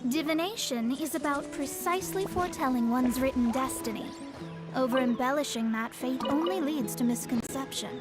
Divination is about precisely foretelling one's written destiny. Over-embellishing that fate only leads to misconception.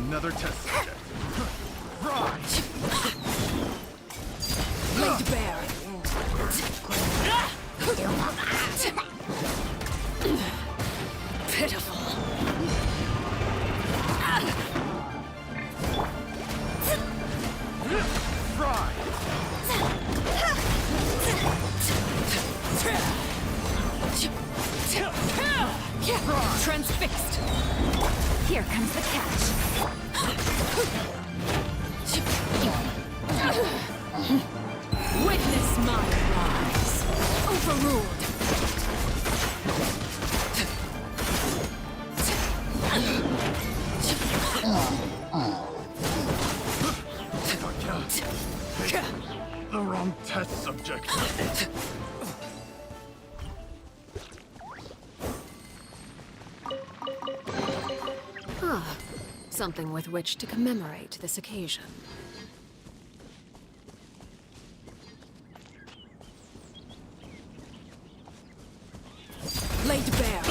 another test subject. Rise! Laid bare. Pitiful. Transfixed. Here comes the catch. Witness my rise. Overruled. The wrong test subject. Something with which to commemorate this occasion. Laid bare.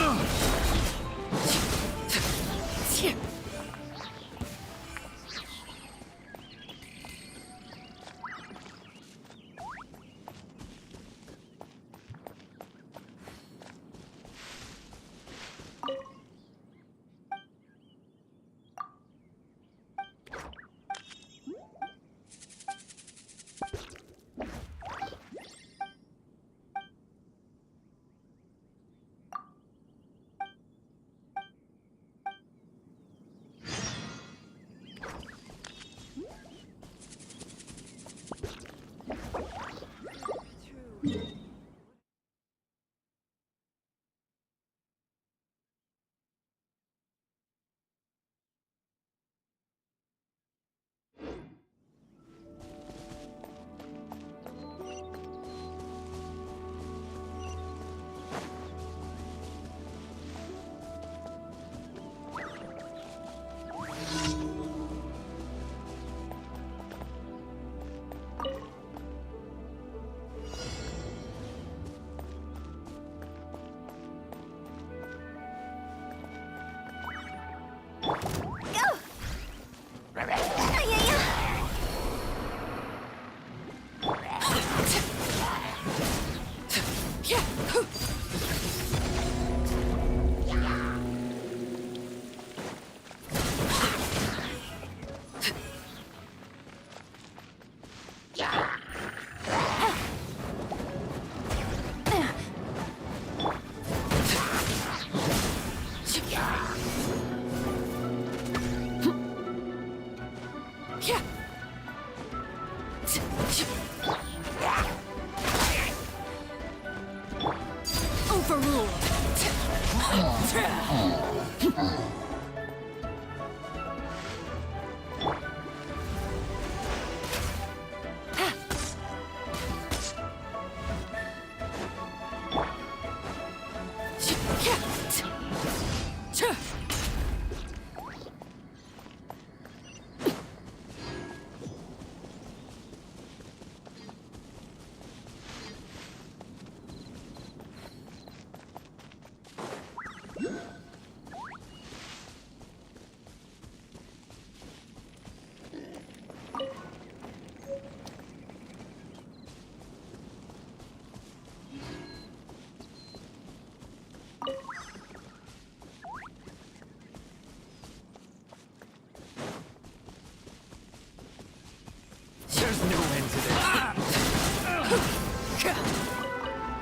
There's no end to this.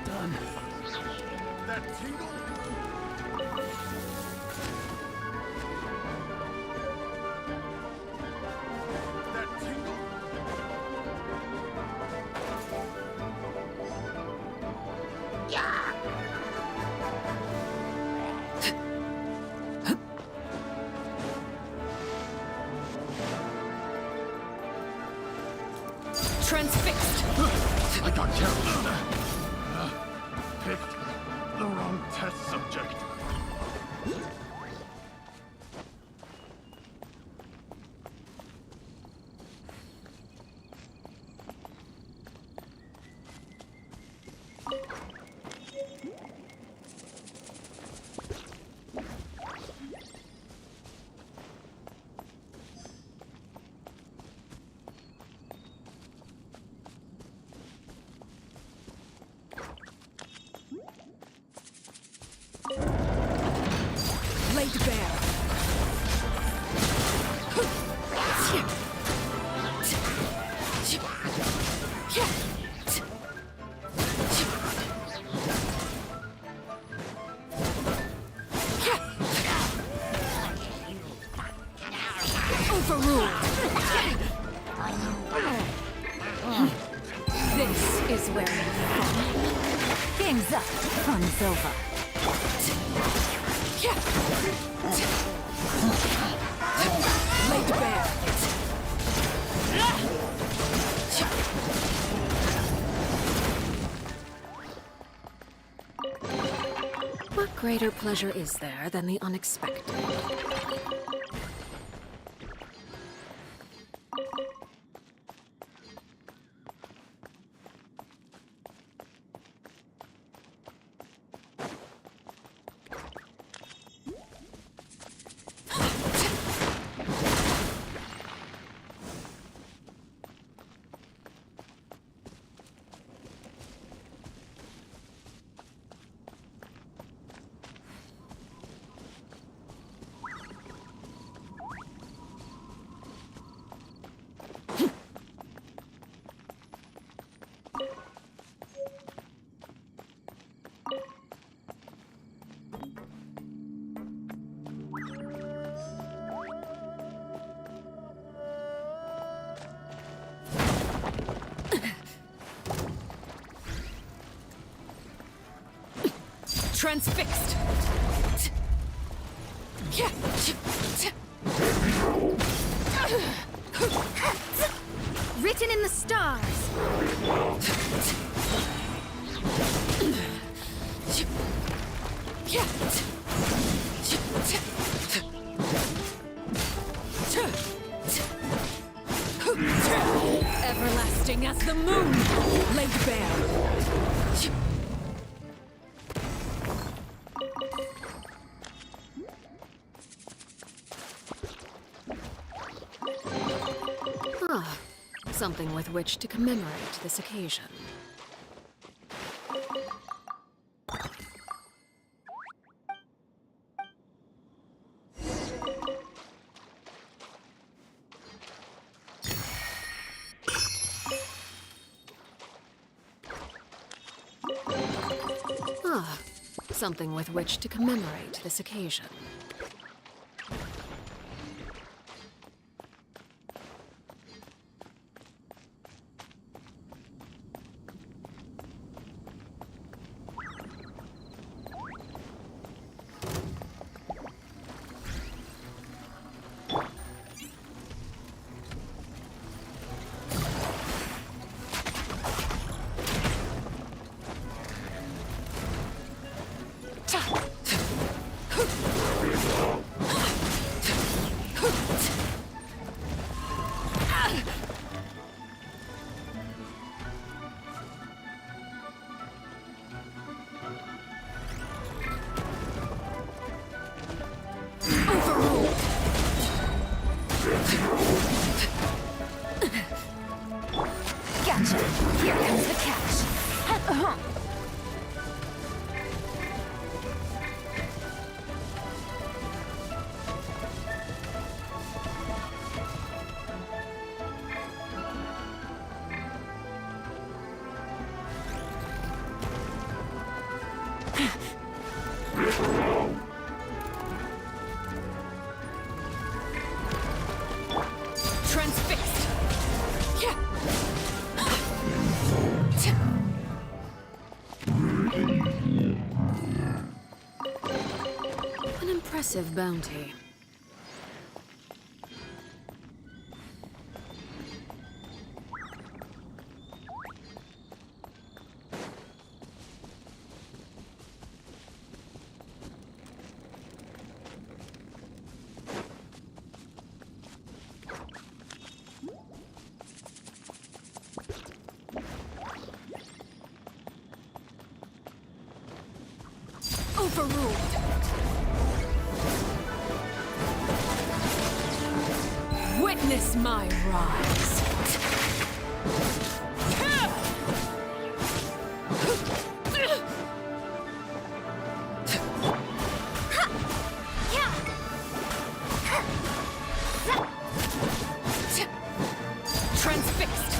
Done. That tingle? That tingle? Transfixed. I got careless. Picked the wrong test subject. is where you fall. Game's up. Fun's over. Laid bare. What greater pleasure is there than the unexpected? Transfixed. Written in the stars. Everlasting as the moon, laid bare. Something with which to commemorate this occasion. Something with which to commemorate this occasion. Gotcha. Here comes the catch. Transfixed. An impressive bounty. Overruled. Witness my rise. Transfixed.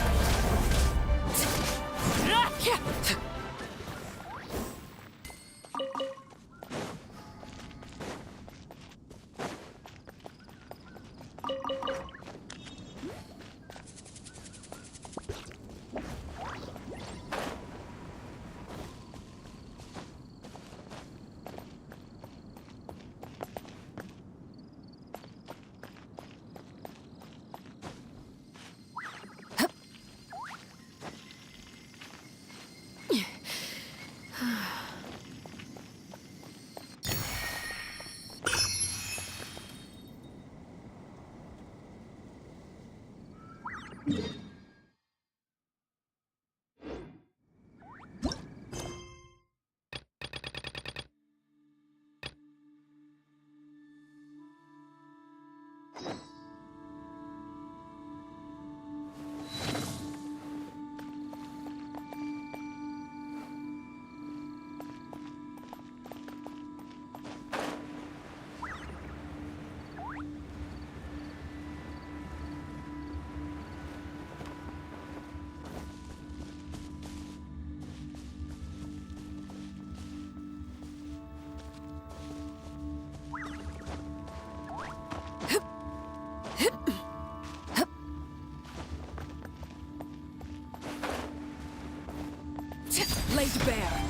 laid bare.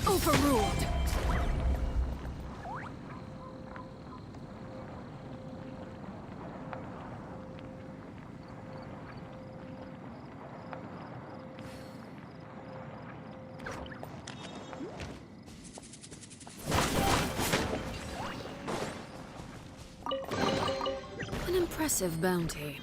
Overruled. An impressive bounty.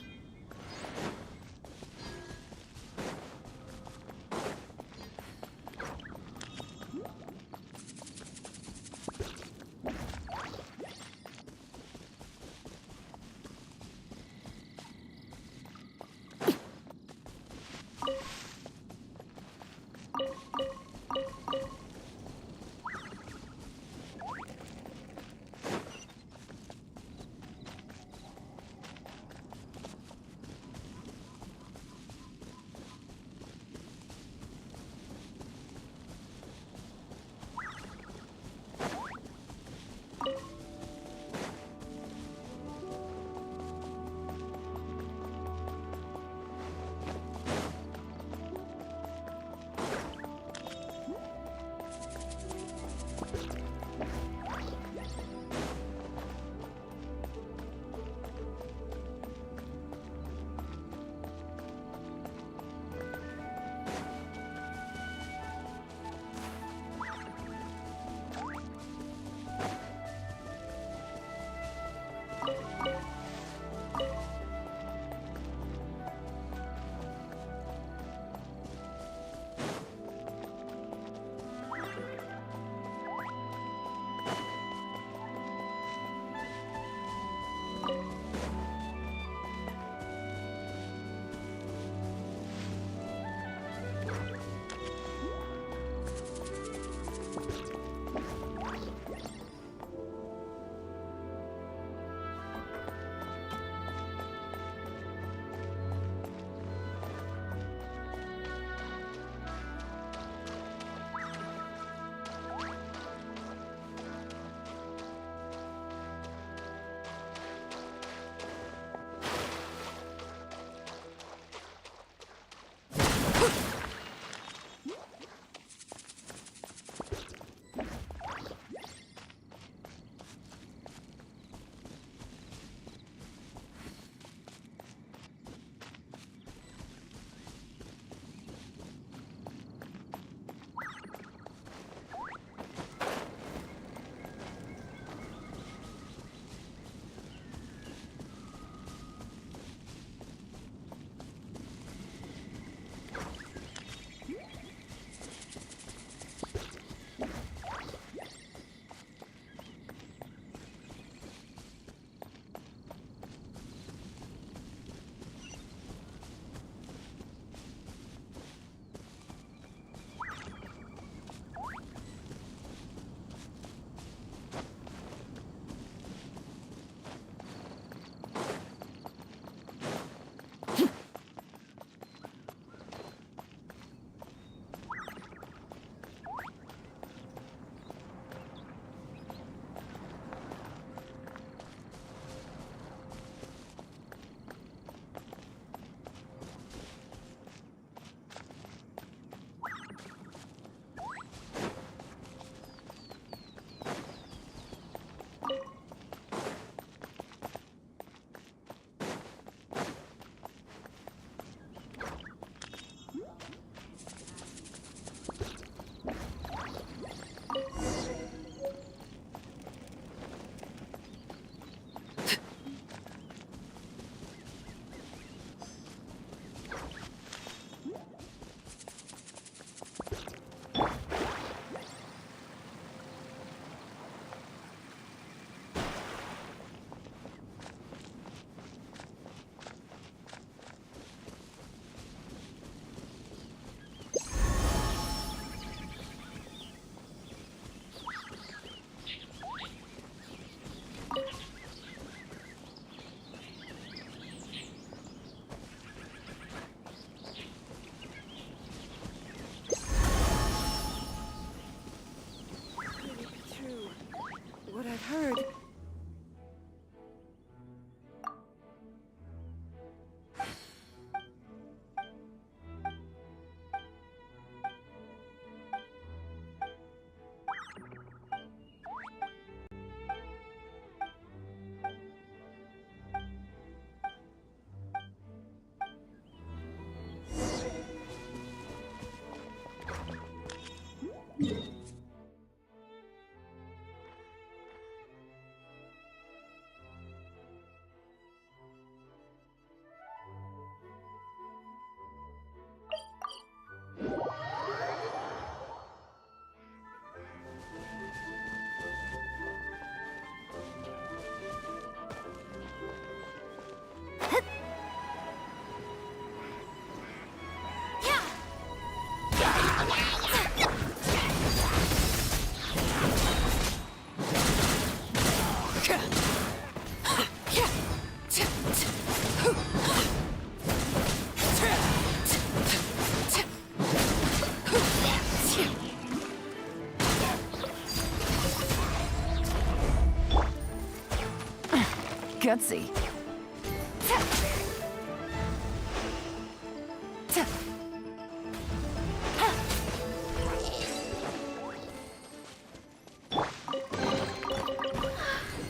gutsy.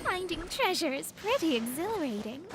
Finding treasure is pretty exhilarating.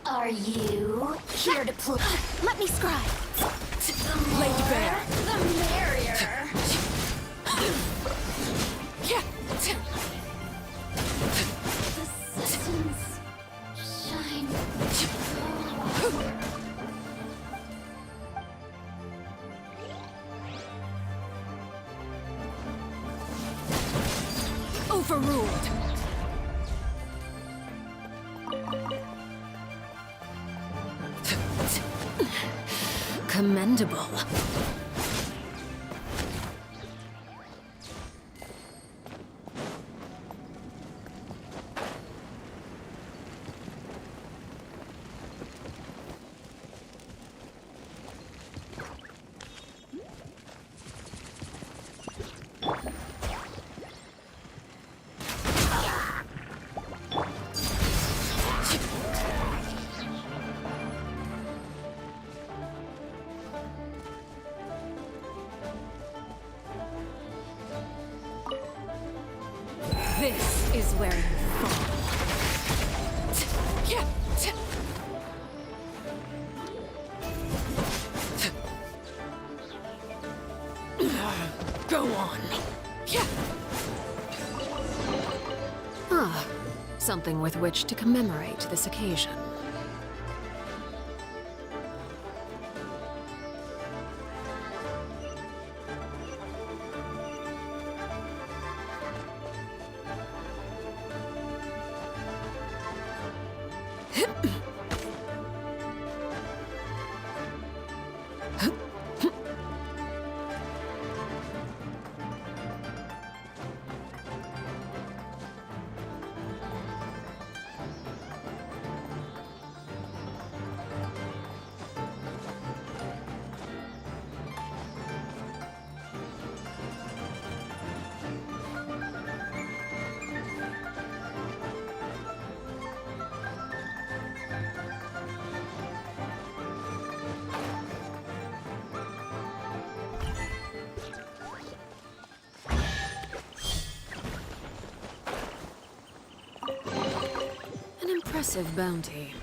Are you here to play? Let me scribe. Laid bare. The merrier. The systems shine. Overruled. Commendable. This is where you fall. Go on. Ah, something with which to commemorate this occasion. Impressive bounty.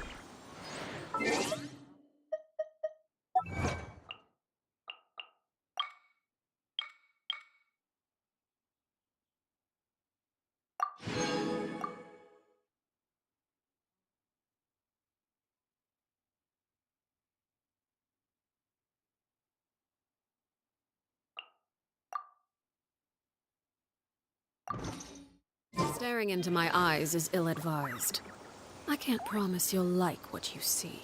Staring into my eyes is ill-advised. I can't promise you'll like what you see.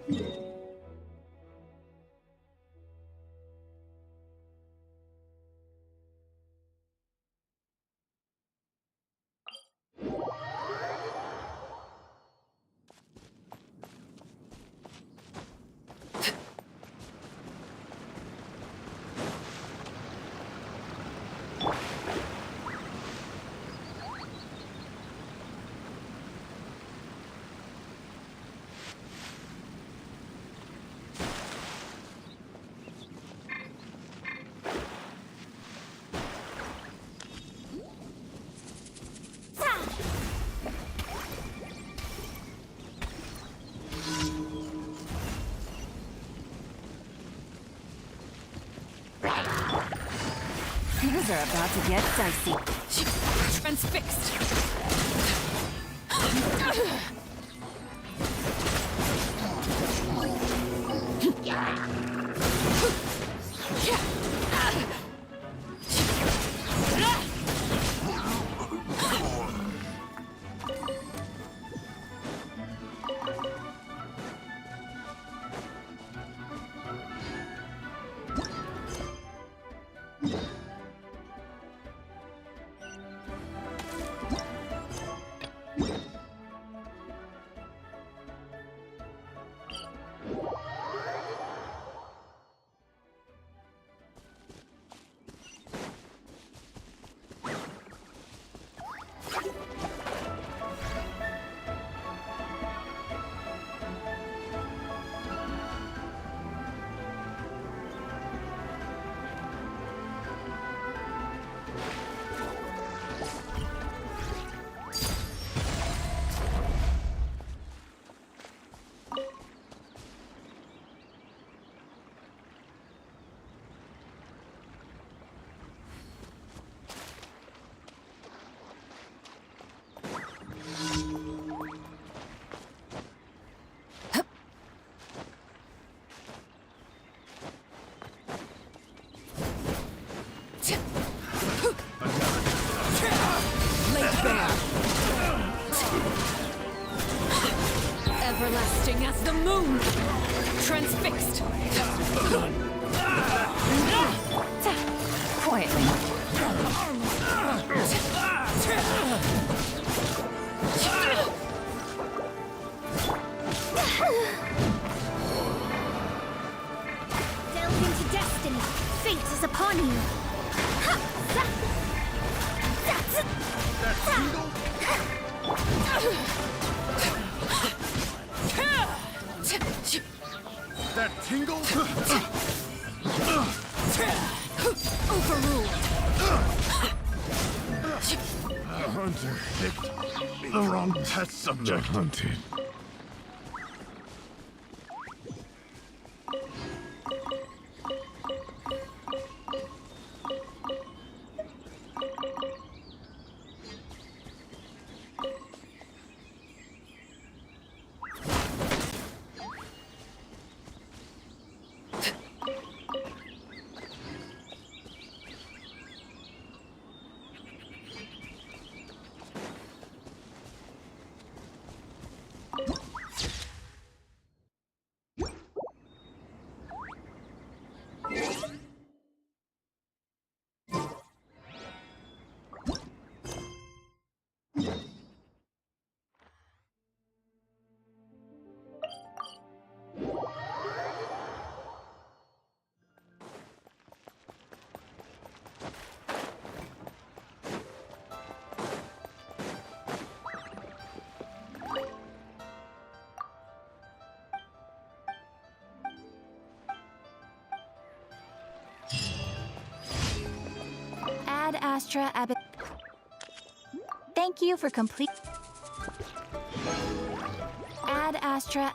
Things are about to get dicey. Transfixed. Everlasting as the moon! Transfixed! Quietly. Delve into destiny. Fate is upon you. That tingle? That tingle? Overruled! The hunter picked the wrong test subject. Hunted. Ad Astra Abbot. Thank you for complete. Ad Astra.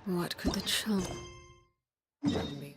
What could the chump be?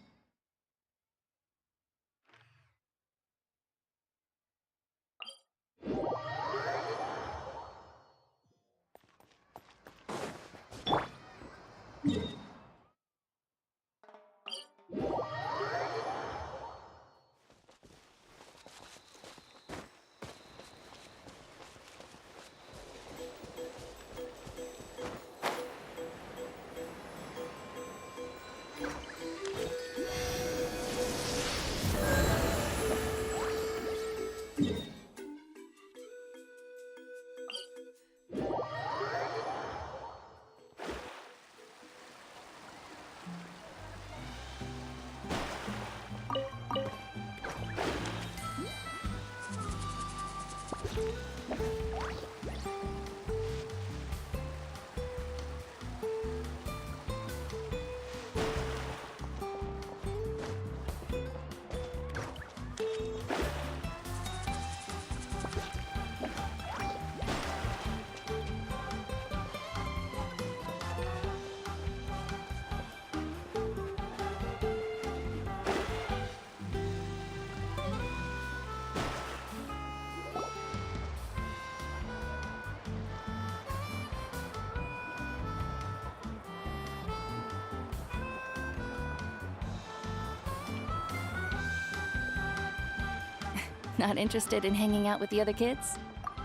Not interested in hanging out with the other kids?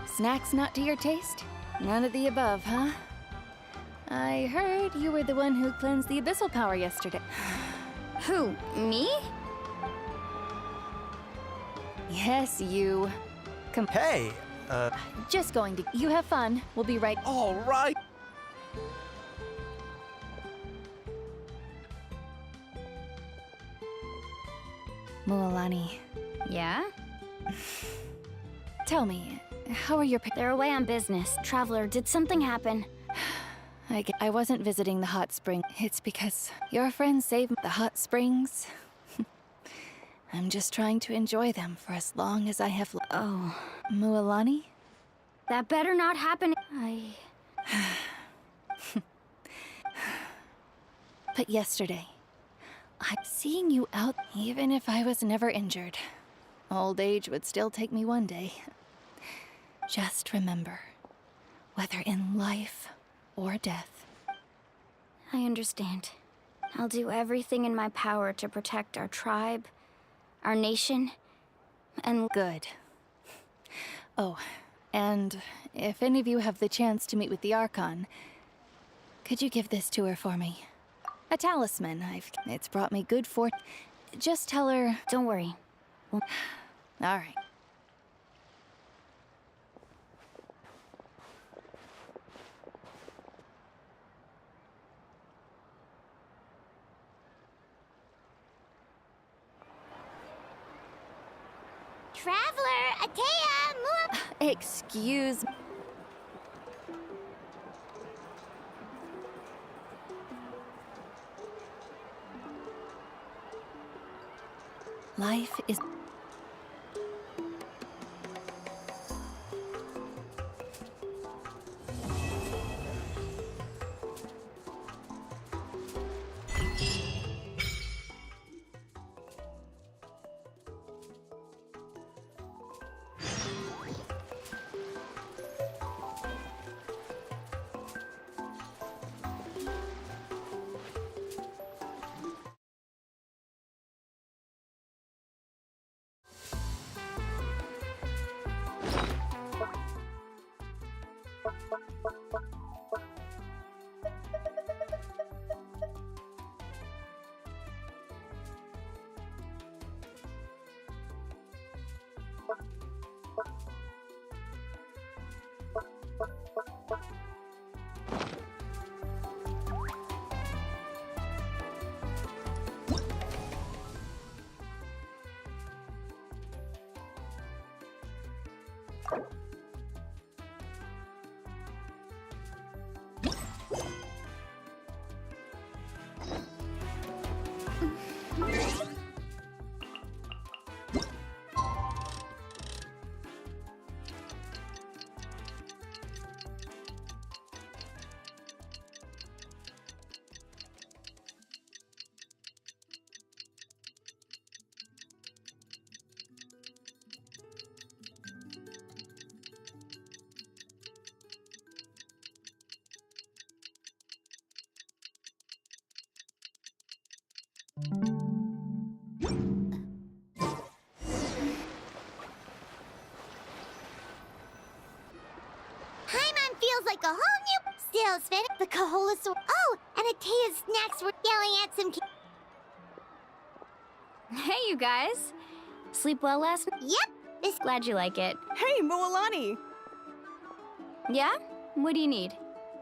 Snacks not to your taste? None of the above, huh? I heard you were the one who cleansed the abyssal power yesterday. Who, me? Yes, you. Hey, Just going to. You have fun. We'll be right. all right. Mualani, Yeah? tell me, how are your They're away on business. Traveler, did something happen? I wasn't visiting the hot spring. It's because your friends saved the hot springs. I'm just trying to enjoy them for as long as I have. Oh, Mualani? that better not happen. But yesterday, I'm seeing you out even if I was never injured. Old age would still take me one day. Just remember, whether in life or death. I understand. I'll do everything in my power to protect our tribe, our nation, and Good. Oh, and if any of you have the chance to meet with the Archon, could you give this to her for me? A talisman. It's brought me good fortune. Just tell her. don't worry. All right. Traveler, Atea, Excuse me. Life is. like a whole new... Still, Sven, the Kaholasaur... Oh, and Atea's snacks were yelling at some... Hey, you guys. Sleep well last night? Yep. Glad you like it. Hey, Moalani! Yeah? What do you need?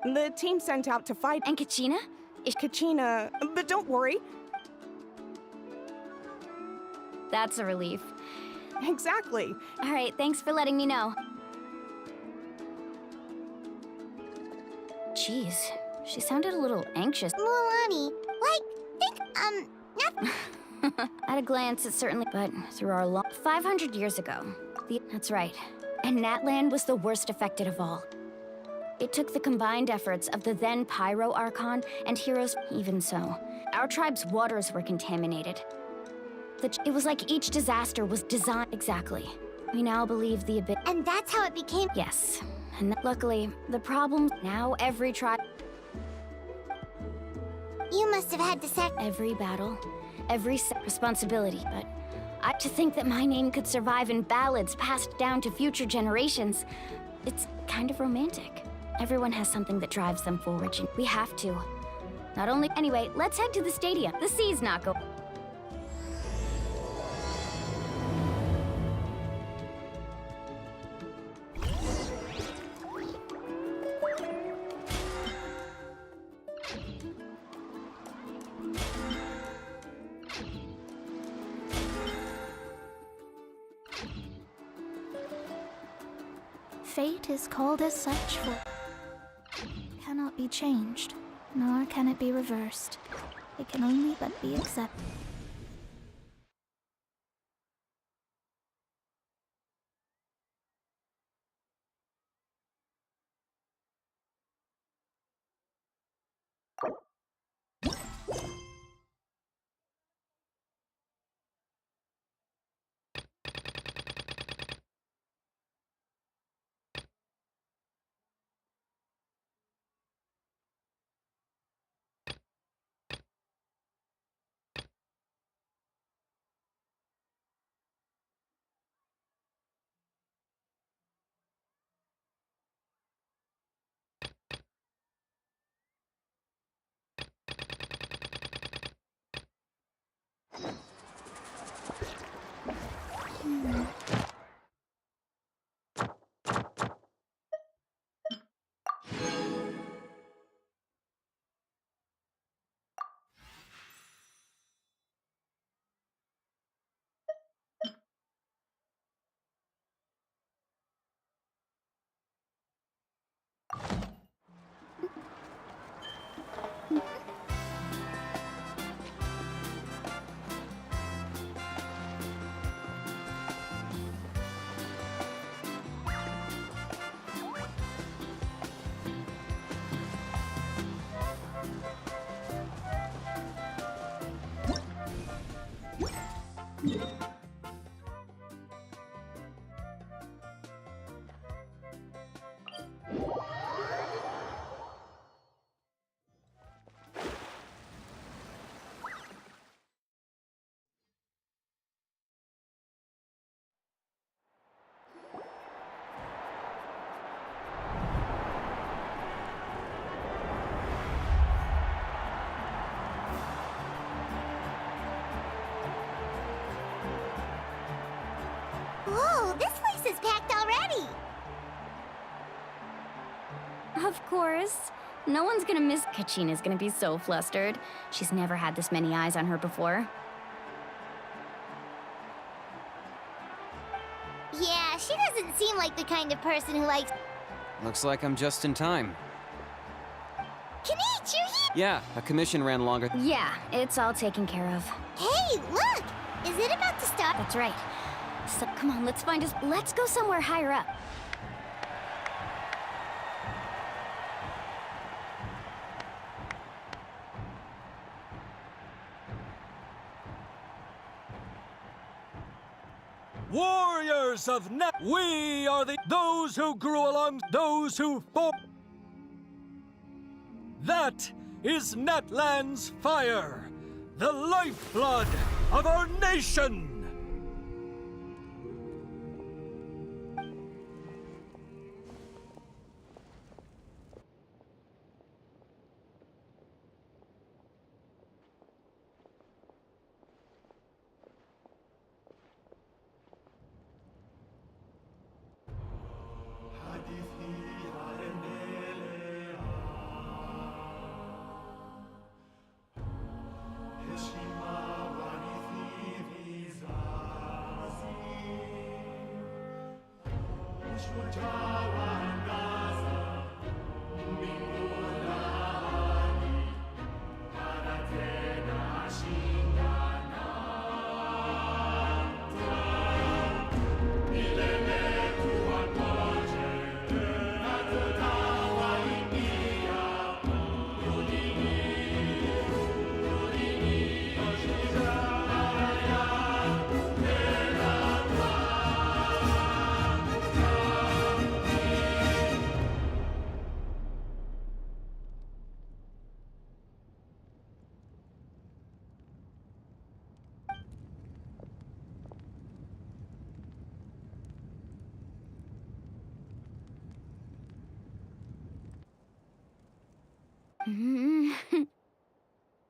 The team sent out to fight And Kachina? Kachina, but don't worry. That's a relief. Exactly. All right, thanks for letting me know. Jeez, she sounded a little anxious. Moalani, nothing. At a glance, it certainly, but through our long... 500 years ago. That's right. And Natlan was the worst affected of all. It took the combined efforts of the then Pyro Archon and heroes. Even so, our tribe's waters were contaminated. It was like each disaster was designed exactly. We now believe the abyss. And that's how it became... Yes. And luckily, the problem now every tribe... You must have had to Every battle, every responsibility, but to think that my name could survive in ballads passed down to future generations, it's kind of romantic. Everyone has something that drives them forward, and we have to. Not only... Anyway, let's head to the stadium. The sea's not going... Fate is called as such for... cannot be changed, nor can it be reversed. It can only but be accepted. Whoa, this place is packed already! Of course. No one's gonna miss... Kachina's gonna be so flustered. She's never had this many eyes on her before. Yeah, she doesn't seem like the kind of person who likes... Looks like I'm just in time. Knack, you're here! Yeah, a commission ran longer. Yeah, it's all taken care of. Hey, look! Is it about to start? That's right. So, come on, let's find us... Let's go somewhere higher up. Warriors of Knack, we are those who grew along, those who fought. That is Natlan's fire, the lifeblood of our nation.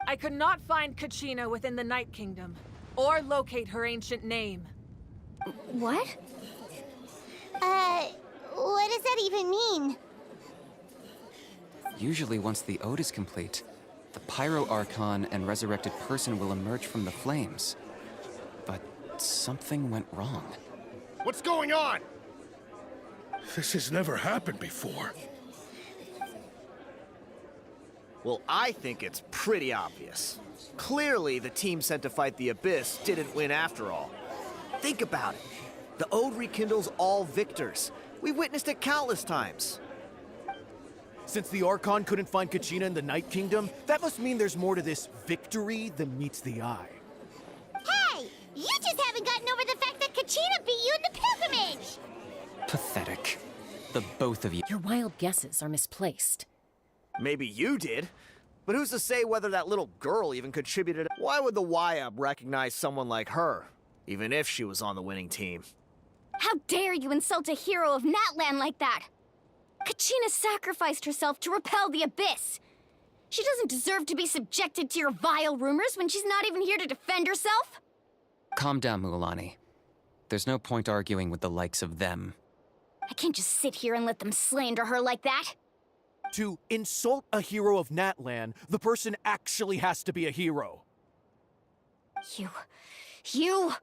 I could not find Kachina within the Night Kingdom, or locate her ancient name. What? What does that even mean? Usually once the ode is complete, the Pyro Archon and resurrected person will emerge from the flames. But something went wrong. What's going on? This has never happened before. Well, I think it's pretty obvious. Clearly, the team sent to fight the Abyss didn't win after all. Think about it. The Ode rekindles all victors. We witnessed it countless times. Since the Archon couldn't find Kachina in the Night Kingdom, that must mean there's more to this victory than meets the eye. Hey! You just haven't gotten over the fact that Kachina beat you in the pilgrimage! Pathetic. The both of you. Your wild guesses are misplaced. Maybe you did, but who's to say whether that little girl even contributed? Why would the YUB recognize someone like her, even if she was on the winning team? How dare you insult a hero of Natlan like that? Kachina sacrificed herself to repel the Abyss. She doesn't deserve to be subjected to your vile rumors when she's not even here to defend herself. Calm down, Mualani. There's no point arguing with the likes of them. I can't just sit here and let them slander her like that. To insult a hero of Natlan, the person actually has to be a hero. You...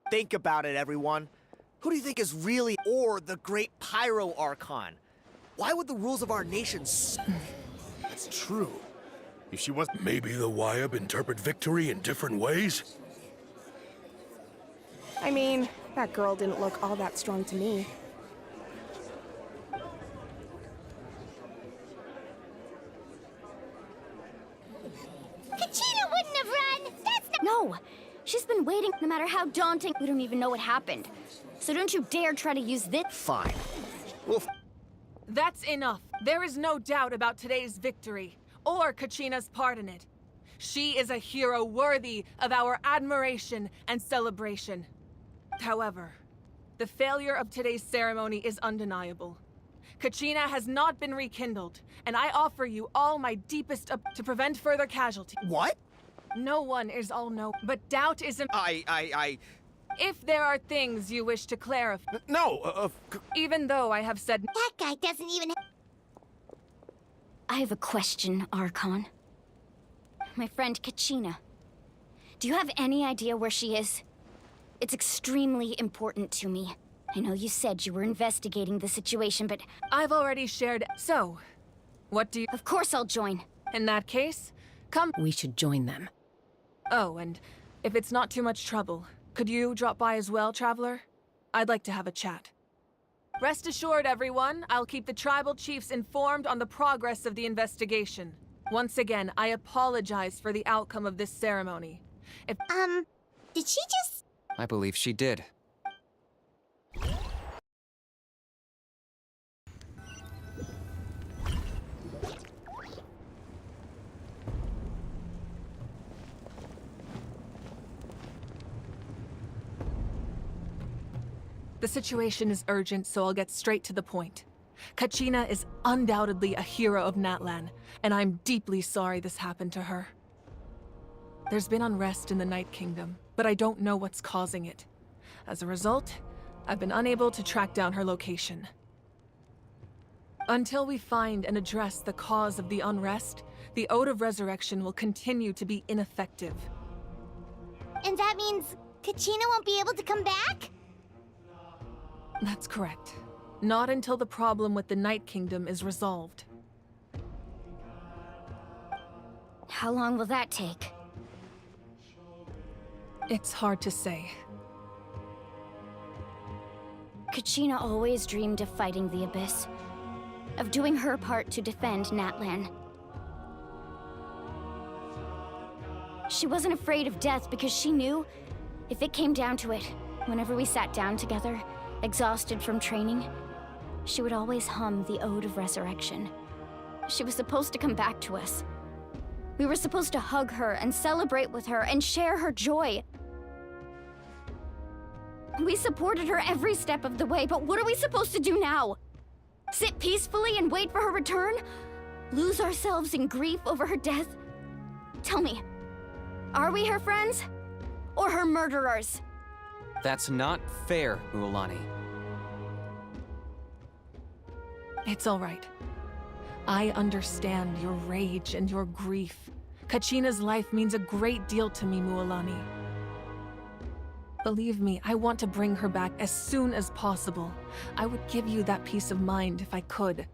Think about it, everyone. Who do you think is really or the great Pyro Archon? Why would the rules of our nation That's true. If she was... Maybe the YUB interpret victory in different ways? I mean, that girl didn't look all that strong to me. Kachina wouldn't have run! That's not— No! She's been waiting no matter how daunting. We don't even know what happened. So don't you dare try to use this— Fine. Well, That's enough. There is no doubt about today's victory, or Kachina's part in it. She is a hero worthy of our admiration and celebration. However, the failure of today's ceremony is undeniable. Kachina has not been rekindled, and I offer you all my deepest to prevent further casualties. what? No one is all-know, but doubt is If there are things you wish to clarify, No, even though I have said That guy doesn't even— I have a question, Archon. My friend Kachina. Do you have any idea where she is? It's extremely important to me. I know you said you were investigating the situation, but I've already shared. So, what do you... of course I'll join. In that case, come... We should join them. Oh, and if it's not too much trouble, could you drop by as well, Traveler? I'd like to have a chat. Rest assured, everyone, I'll keep the tribal chiefs informed on the progress of the investigation. Once again, I apologize for the outcome of this ceremony. did she just— I believe she did. The situation is urgent, so I'll get straight to the point. Kachina is undoubtedly a hero of Natlan, and I'm deeply sorry this happened to her. There's been unrest in the Night Kingdom, but I don't know what's causing it. As a result, I've been unable to track down her location. Until we find and address the cause of the unrest, the Ode of Resurrection will continue to be ineffective. And that means Kachina won't be able to come back? That's correct. Not until the problem with the Night Kingdom is resolved. How long will that take? It's hard to say. Kachina always dreamed of fighting the Abyss. Of doing her part to defend Natlan. She wasn't afraid of death because she knew, if it came down to it, whenever we sat down together, exhausted from training, she would always hum the Ode of Resurrection. She was supposed to come back to us. We were supposed to hug her and celebrate with her and share her joy. We supported her every step of the way, but what are we supposed to do now? Sit peacefully and wait for her return? Lose ourselves in grief over her death? Tell me, are we her friends? Or her murderers? That's not fair, Mualani. It's all right. I understand your rage and your grief. Kachina's life means a great deal to me, Mualani. Believe me, I want to bring her back as soon as possible. I would give you that peace of mind if I could.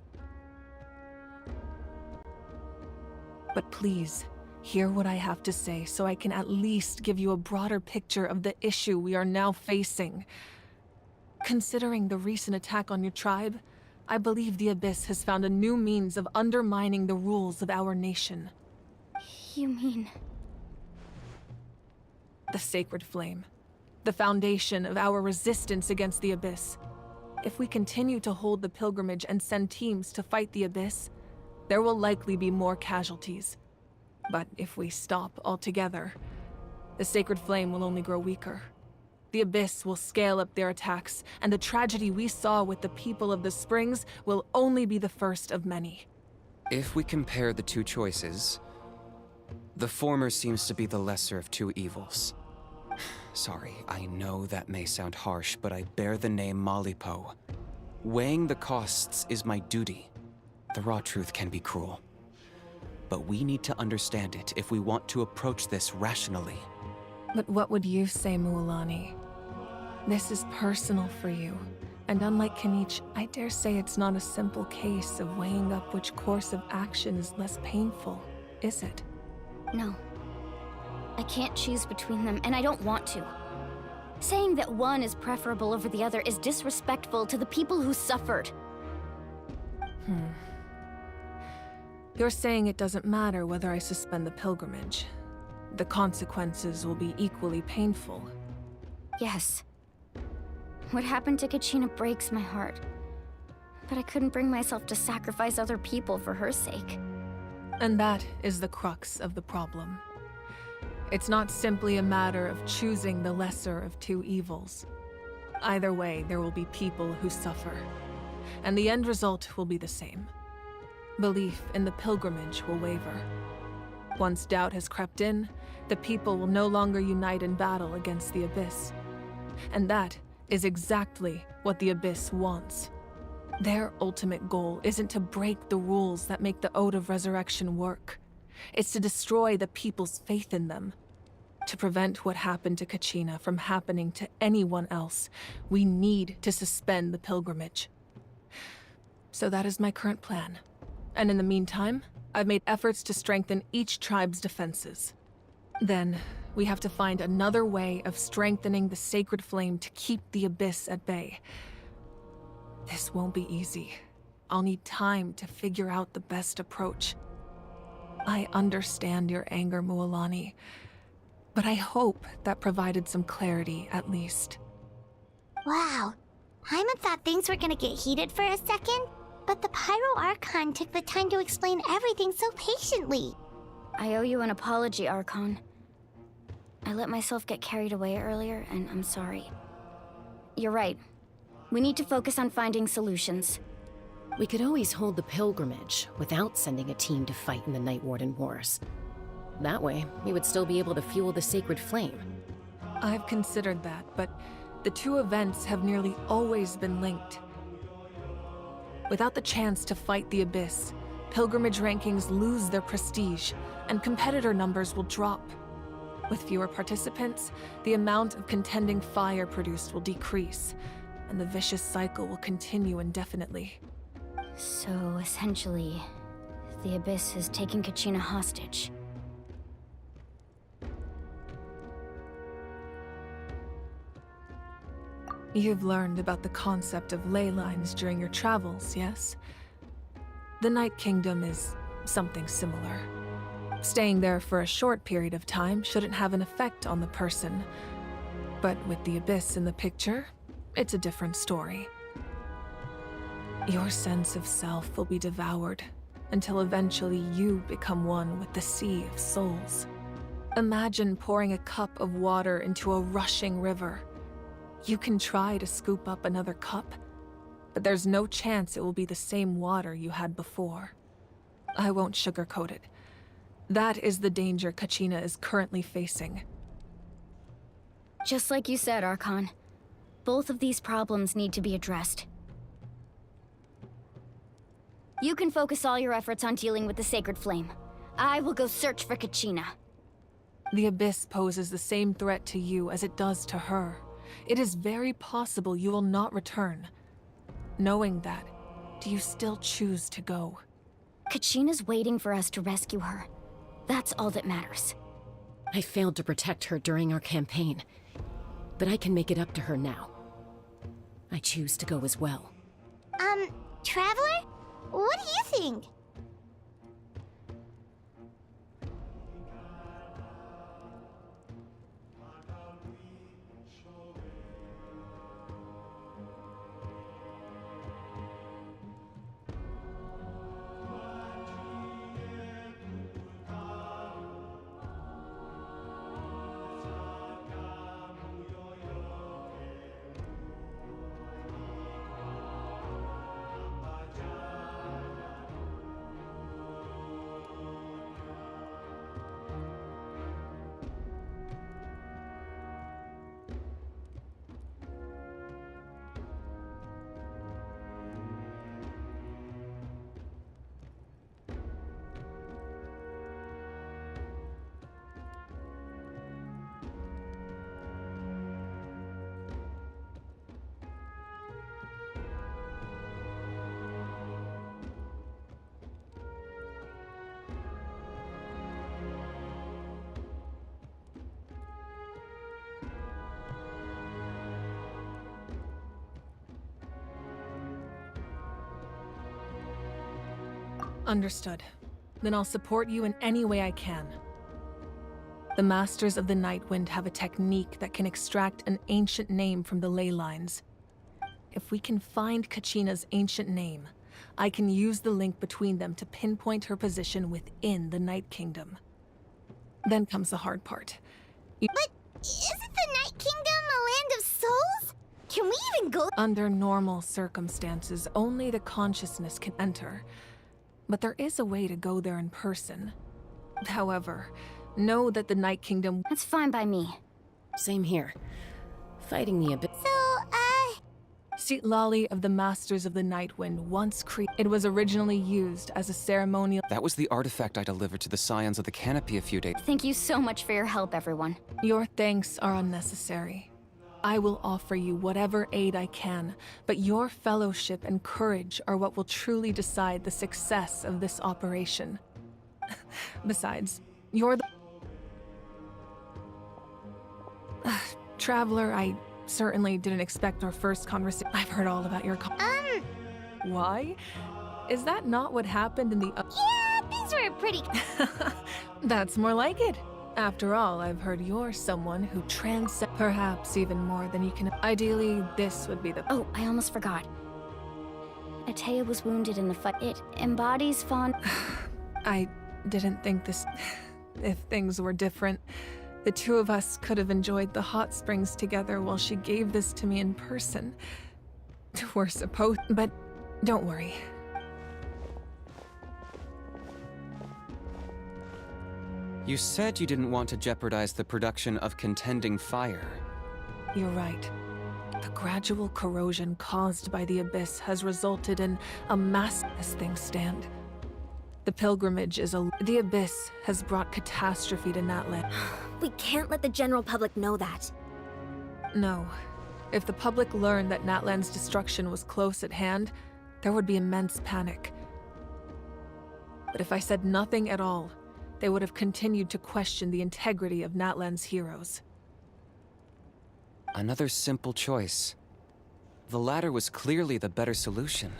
But please, hear what I have to say so I can at least give you a broader picture of the issue we are now facing. Considering the recent attack on your tribe, I believe the Abyss has found a new means of undermining the rules of our nation. You mean... The Sacred Flame. The foundation of our resistance against the Abyss. If we continue to hold the pilgrimage and send teams to fight the Abyss, there will likely be more casualties. But if we stop altogether, the Sacred Flame will only grow weaker. The Abyss will scale up their attacks, and the tragedy we saw with the people of the Springs will only be the first of many. If we compare the two choices, the former seems to be the lesser of two evils. Sorry, I know that may sound harsh, but I bear the name Malipo. Weighing the costs is my duty. The raw truth can be cruel. But we need to understand it if we want to approach this rationally. But what would you say, Mualani? This is personal for you. And unlike Kanich, I dare say it's not a simple case of weighing up which course of action is less painful, is it? No. I can't choose between them, and I don't want to. Saying that one is preferable over the other is disrespectful to the people who suffered. You're saying it doesn't matter whether I suspend the pilgrimage. The consequences will be equally painful. Yes. What happened to Kachina breaks my heart. But I couldn't bring myself to sacrifice other people for her sake. And that is the crux of the problem. It's not simply a matter of choosing the lesser of two evils. Either way, there will be people who suffer. And the end result will be the same. Belief in the pilgrimage will waver. Once doubt has crept in, the people will no longer unite in battle against the Abyss. And that is exactly what the Abyss wants. Their ultimate goal isn't to break the rules that make the Ode of Resurrection work. It's to destroy the people's faith in them. To prevent what happened to Kachina from happening to anyone else, we need to suspend the pilgrimage. So that is my current plan. And in the meantime, I've made efforts to strengthen each tribe's defenses. Then, we have to find another way of strengthening the Sacred Flame to keep the Abyss at bay. This won't be easy. I'll need time to figure out the best approach. I understand your anger, Mualani, but I hope that provided some clarity at least. Wow. Paimon thought things were gonna get heated for a second, but the Pyro Archon took the time to explain everything so patiently. I owe you an apology, Archon. I let myself get carried away earlier, and I'm sorry. You're right. We need to focus on finding solutions. We could always hold the pilgrimage without sending a team to fight in the Night Warden Wars. That way, we would still be able to fuel the Sacred Flame. I've considered that, but the two events have nearly always been linked. Without the chance to fight the Abyss, pilgrimage rankings lose their prestige, and competitor numbers will drop. With fewer participants, the amount of contending fire produced will decrease, and the vicious cycle will continue indefinitely. So, essentially, the Abyss has taken Kachina hostage. You've learned about the concept of ley lines during your travels, yes? The Night Kingdom is something similar. Staying there for a short period of time shouldn't have an effect on the person. But with the Abyss in the picture, it's a different story. Your sense of self will be devoured until eventually you become one with the Sea of Souls. Imagine pouring a cup of water into a rushing river. You can try to scoop up another cup, but there's no chance it will be the same water you had before. I won't sugarcoat it. That is the danger Kachina is currently facing. Just like you said, Archon. Both of these problems need to be addressed. You can focus all your efforts on dealing with the Sacred Flame. I will go search for Kachina. The Abyss poses the same threat to you as it does to her. It is very possible you will not return. Knowing that, do you still choose to go? Kachina's waiting for us to rescue her. That's all that matters. I failed to protect her during our campaign, but I can make it up to her now. I choose to go as well. Traveler? What do you think? Understood. Then I'll support you in any way I can. The Masters of the Nightwind have a technique that can extract an ancient name from the ley lines. If we can find Kachina's ancient name, I can use the link between them to pinpoint her position within the Night Kingdom. Then comes the hard part. But isn't the Night Kingdom a land of souls? Can we even go? Under normal circumstances, only the consciousness can enter. But there is a way to go there in person. However, know that the Night Kingdom— That's fine by me. Same here. Fighting the Abyss. Seat Lolly of the Masters of the Nightwind once It was originally used as a ceremonial— That was the artifact I delivered to the Scions of the Canopy a few days— Thank you so much for your help, everyone. Your thanks are unnecessary. I will offer you whatever aid I can, but your fellowship and courage are what will truly decide the success of this operation. Besides, you're the— Traveler, I certainly didn't expect our first conversation. I've heard all about your Why? Is that not what happened in the— Yeah, things were pretty— That's more like it. After all, I've heard you're someone who transcends, perhaps even more than you can— Ideally, this would be the— Oh, I almost forgot. Atea was wounded in the fight. It embodies fond— I didn't think this— If things were different, the two of us could have enjoyed the hot springs together while she gave this to me in person. We're supposed— But don't worry. You said you didn't want to jeopardize the production of contending fire. You're right. The gradual corrosion caused by the Abyss has resulted in a mass— as things stand. The pilgrimage is a— The Abyss has brought catastrophe to Natland. We can't let the general public know that. No. If the public learned that Natlan's destruction was close at hand, there would be immense panic. But if I said nothing at all, they would have continued to question the integrity of Natlan's heroes. Another simple choice. The latter was clearly the better solution.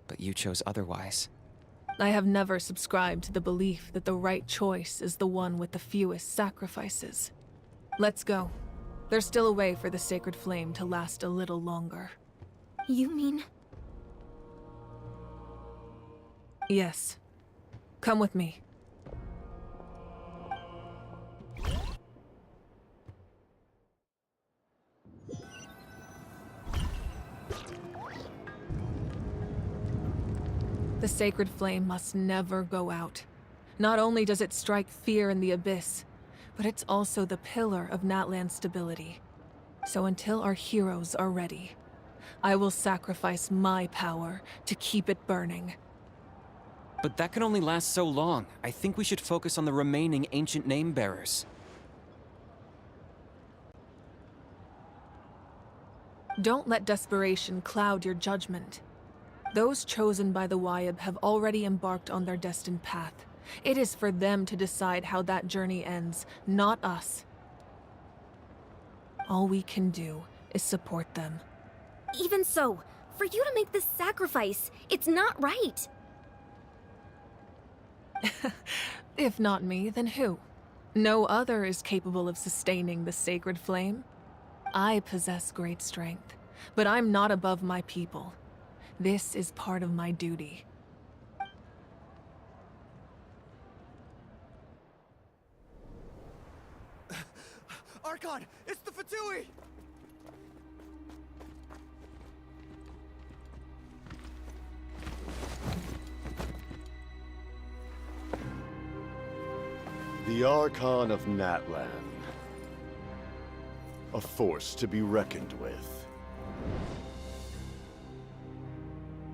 But you chose otherwise. I have never subscribed to the belief that the right choice is the one with the fewest sacrifices. Let's go. There's still a way for the sacred flame to last a little longer. You mean? Yes. Come with me. The sacred flame must never go out. Not only does it strike fear in the abyss, but it's also the pillar of Natlan's stability. So until our heroes are ready, I will sacrifice my power to keep it burning. But that can only last so long. I think we should focus on the remaining ancient name-bearers. Don't let desperation cloud your judgment. Those chosen by the Wyab have already embarked on their destined path. It is for them to decide how that journey ends, not us. All we can do is support them. Even so, for you to make this sacrifice, it's not right. If not me, then who? No other is capable of sustaining the sacred flame. I possess great strength, but I'm not above my people. This is part of my duty. Archon, it's the Fatui! The Archon of Natlan. A force to be reckoned with.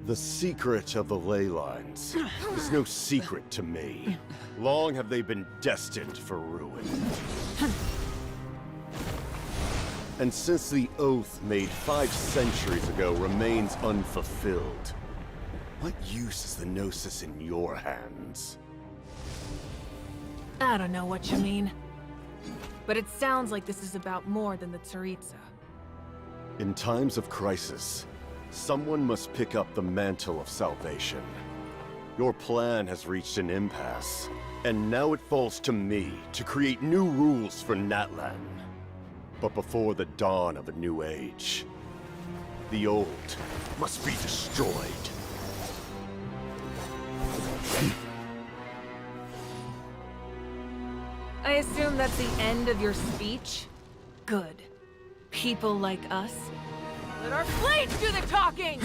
The secret of the ley lines is no secret to me. Long have they been destined for ruin. And since the oath made 5 centuries ago remains unfulfilled, what use is the Gnosis in your hands? I don't know what you mean. But it sounds like this is about more than the Tsaritsa. In times of crisis, someone must pick up the mantle of salvation. Your plan has reached an impasse, and now it falls to me to create new rules for Natlan. But before the dawn of a new age, the old must be destroyed. I assume that's the end of your speech? Good. People like us. Let our blades do the talking!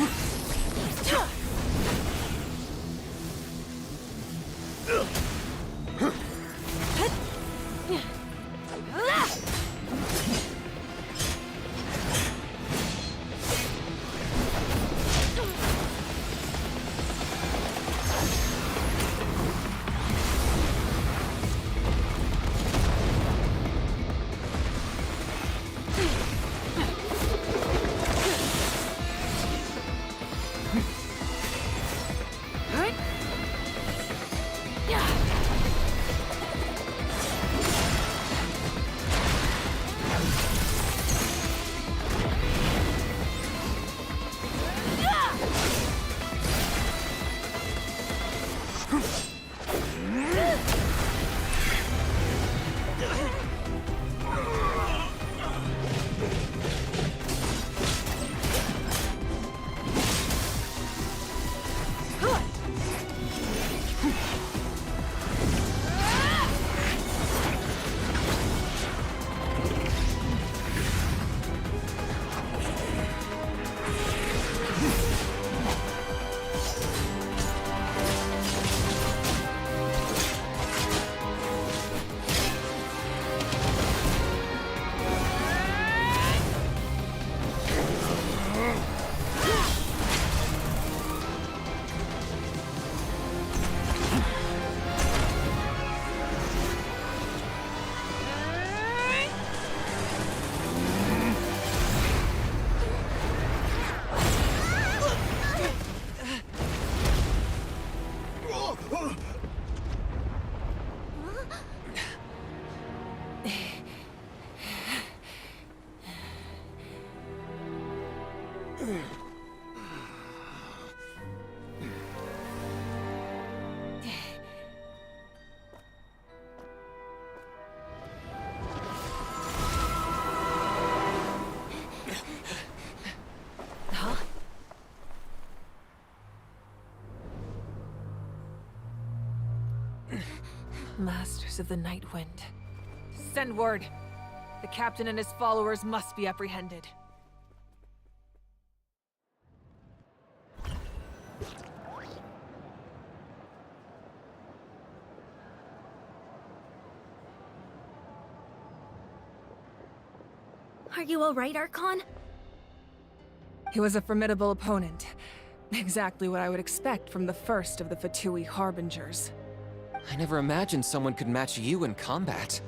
Yeah. Masters of the Night Wind. Send word. The captain and his followers must be apprehended. Are you alright, Archon? He was a formidable opponent. Exactly what I would expect from the first of the Fatui Harbingers. I never imagined someone could match you in combat.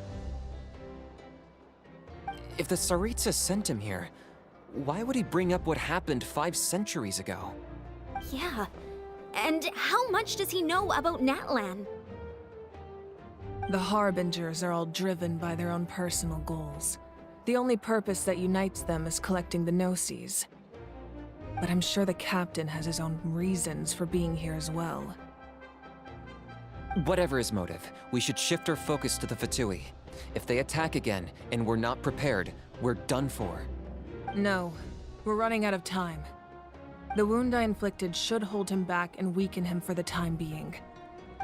If the Tsaritsa sent him here, why would he bring up what happened 5 centuries ago? Yeah. And how much does he know about Natlan? The Harbingers are all driven by their own personal goals. The only purpose that unites them is collecting the Gnosis. But I'm sure the captain has his own reasons for being here as well. Whatever his motive, we should shift our focus to the Fatui. If they attack again, and we're not prepared, we're done for. No, we're running out of time. The wound I inflicted should hold him back and weaken him for the time being.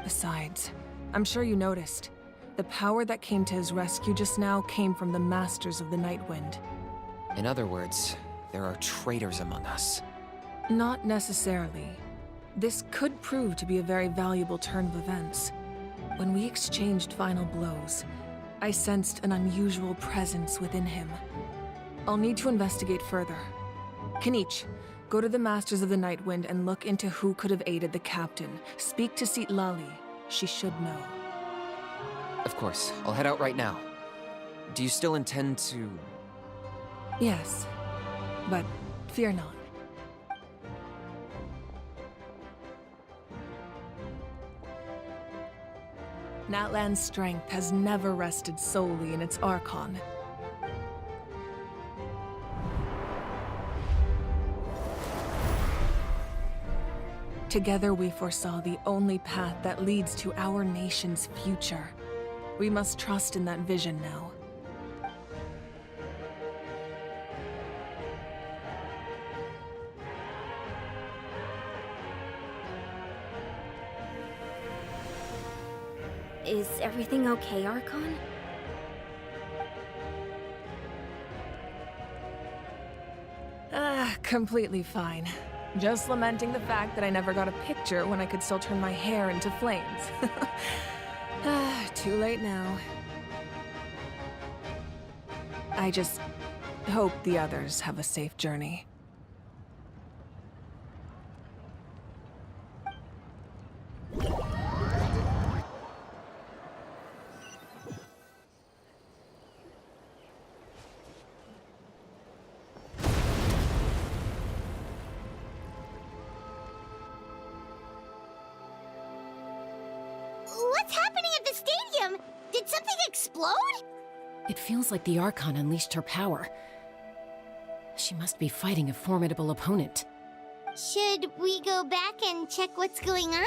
Besides, I'm sure you noticed, the power that came to his rescue just now came from the Masters of the Night Wind. In other words, there are traitors among us. Not necessarily. This could prove to be a very valuable turn of events. When we exchanged final blows, I sensed an unusual presence within him. I'll need to investigate further. Knick, go to the Masters of the Night Wind and look into who could have aided the captain. Speak to Lali. She should know. Of course, I'll head out right now. Do you still intend to... Yes, but fear not. Natlan's strength has never rested solely in its Archon. Together we foresaw the only path that leads to our nation's future. We must trust in that vision now. Is everything okay, Archon? Completely fine. Just lamenting the fact that I never got a picture when I could still turn my hair into flames. Too late now. I just hope the others have a safe journey. What's happening at the stadium? Did something explode? It feels like the Archon unleashed her power. She must be fighting a formidable opponent. Should we go back and check what's going on?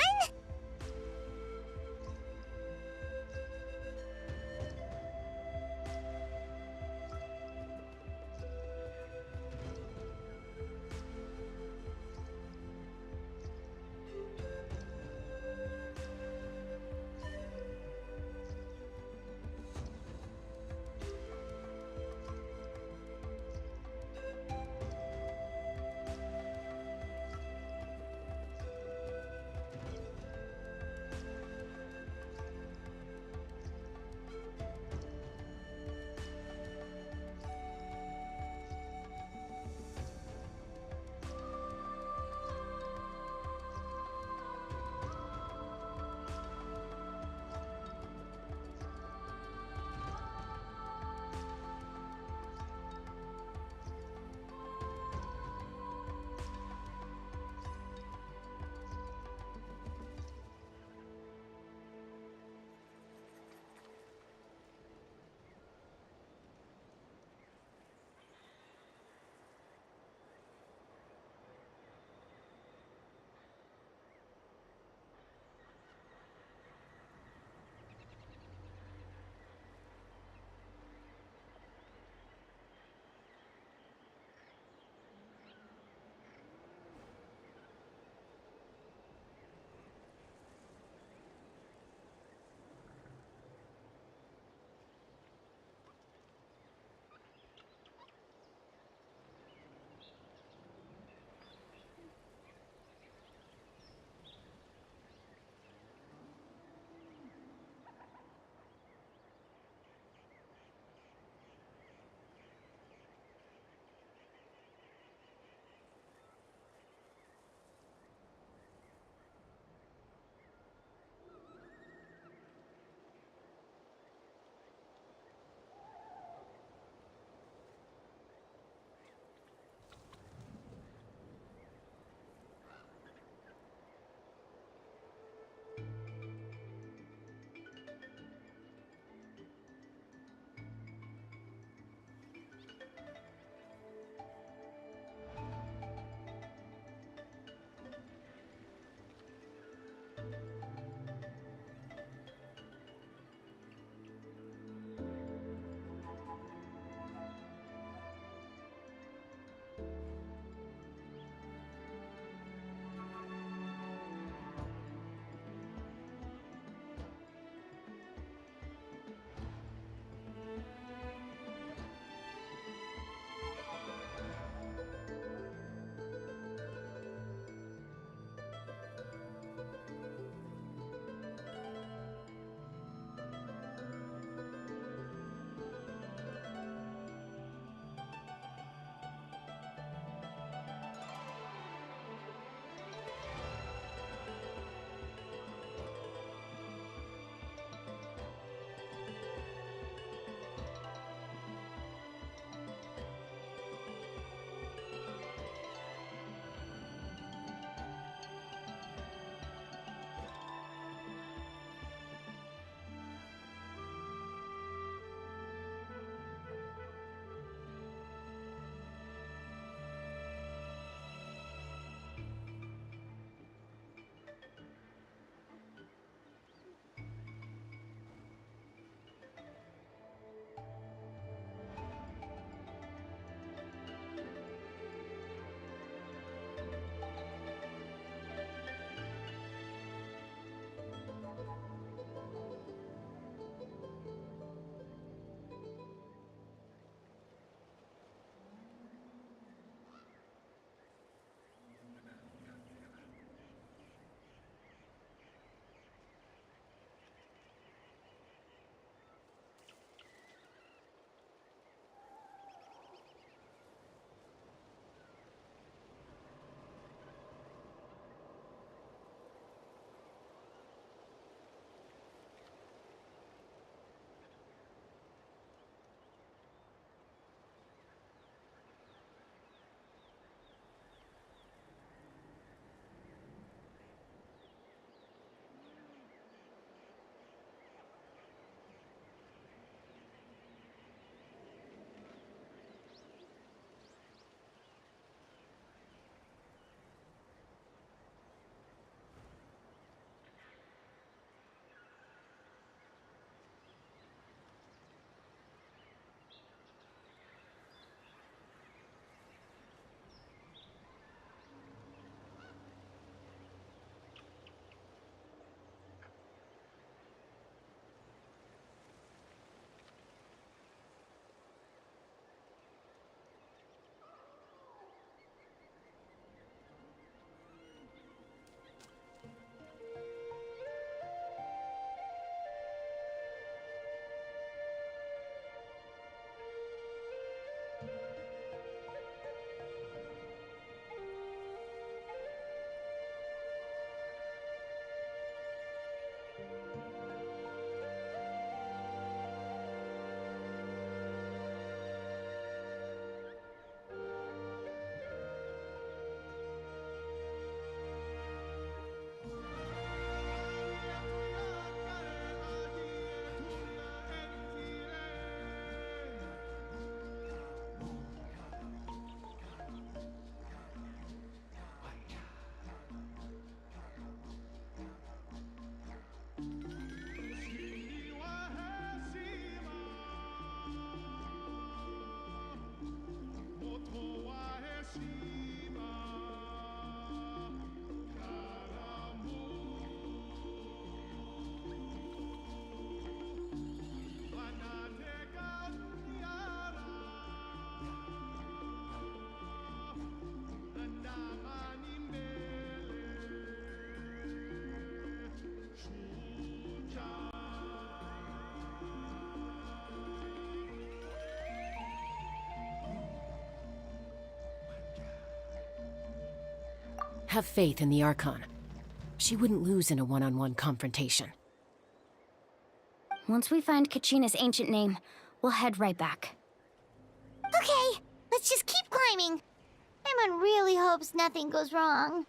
Have faith in the Archon. She wouldn't lose in a one-on-one confrontation. Once we find Kachina's ancient name, we'll head right back. Okay, let's just keep climbing. Paimon really hopes nothing goes wrong.